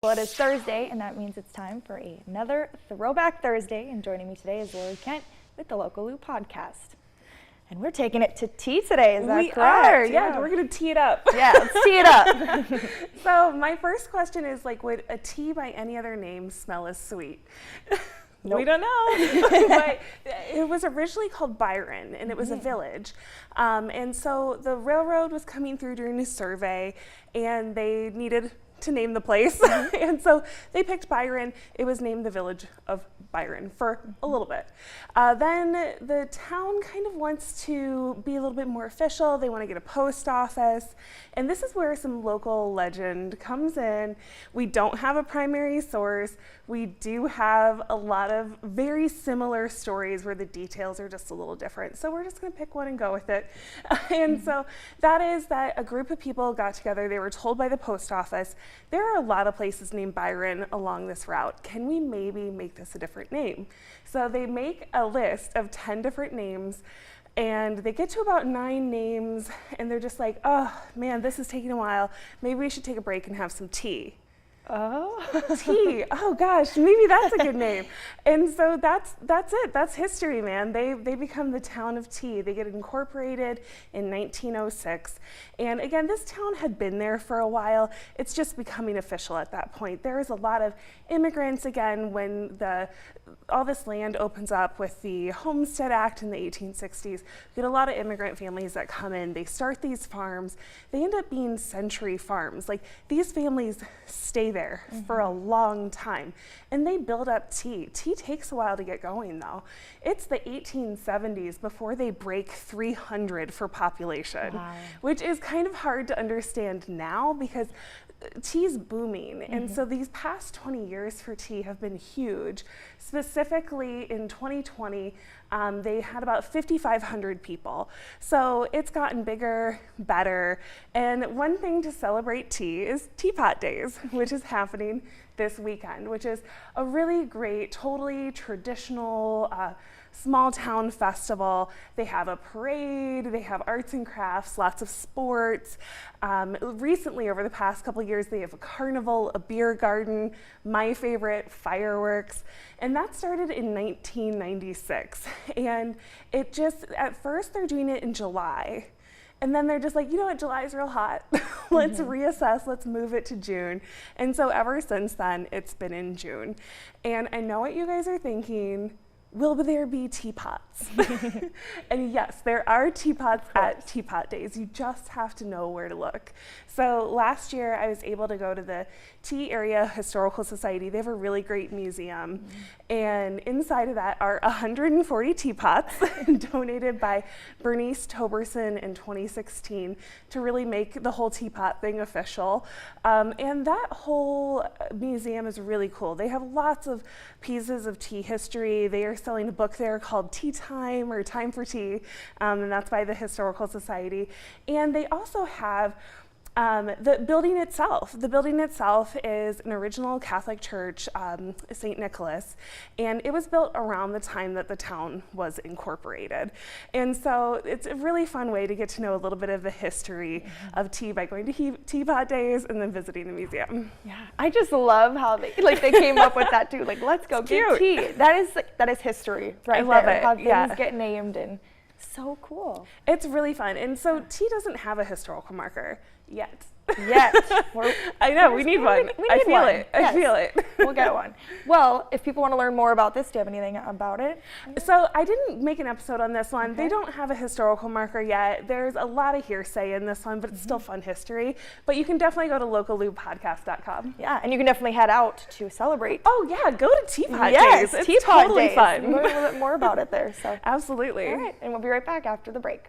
Well, it is Thursday, and that means it's time for another Throwback Thursday. And joining me today is Lori Kent with the Local Lou podcast. And we're taking it to tea today, is that correct? We are, yeah, we're going to tee it up. Yeah, let's tee it up. So my first question is, would a tea by any other name smell as sweet? Nope. We don't know, but it was originally called Byron, and it was a village. And so the railroad was coming through during a survey, and they needed to name the place. And so they picked Byron. It was named the village of Byron for a little bit. Then the town kind of wants to be a little bit more official. They want to get a post office. And this is where some local legend comes in. We don't have a primary source. We do have a lot of very similar stories where the details are just a little different. So we're just going to pick one and go with it. And so that is that a group of people got together. They were told by the post office, there are a lot of places named Byron along this route. Can we maybe make this a different name? So they make a list of 10 different names, and they get to about 9 names, and they're just like, oh man, this is taking a while. Maybe we should take a break and have some tea. Oh. Tea. Oh gosh, maybe that's a good name. And so that's it. That's history, man. They become the town of Tea. They get incorporated in 1906. And again, this town had been there for a while. It's just becoming official at that point. There is a lot of immigrants again when all this land opens up with the Homestead Act in the 1860s. You get a lot of immigrant families that come in. They start these farms. They end up being century farms. Like, these families stay there for a long time, and they build up tea. Tea takes a while to get going, though. It's the 1870s before they break 300 for population, which is kind of hard to understand now because tea's booming. And so these past 20 years for tea have been huge. Specifically in 2020, they had about 5,500 people. So it's gotten bigger, better. And one thing to celebrate tea is Teapot Days, which is happening this weekend, which is a really great, totally traditional, small town festival. They have a parade, they have arts and crafts, lots of sports. Recently, over the past couple of years, they have a carnival, a beer garden, my favorite, fireworks. And that started in 1996. And it just, at first they're doing it in July. And then they're just like, you know what, July is real hot. Let's reassess, let's move it to June. And so ever since then, it's been in June. And I know what you guys are thinking. Will there be teapots? And yes, there are teapots at Teapot Days. You just have to know where to look. So last year, I was able to go to the Tea Area Historical Society. They have a really great museum. And inside of that are 140 teapots donated by Bernice Toberson in 2016 to really make the whole teapot thing official. And that whole museum is really cool. They have lots of pieces of tea history. They are selling a book there called Tea Time or Time for Tea, and that's by the Historical Society. And they also have the building itself. The building itself is an original Catholic church, St. Nicholas, and it was built around the time that the town was incorporated. And so it's a really fun way to get to know a little bit of the history of tea by going to Teapot Days and then visiting the museum. Yeah, I just love how they came up with that too. Like, let's go get tea. That is history, right? I love there. it. How things get named, and so cool. It's really fun. And so tea doesn't have a historical marker yet. I know, we need one. I feel it. I feel it. We'll get one. Well, if people want to learn more about this, do you have anything about it? So I didn't make an episode on this one. They don't have a historical marker yet. There's a lot of hearsay in this one, but it's still fun history. But you can definitely go to localloopodcast.com. Yeah, and you can definitely head out to celebrate. Oh yeah, go to Teapot Days. It's Teapot totally Days. fun. Learn a little bit more about it there. So absolutely. All right, and we'll be right back after the break.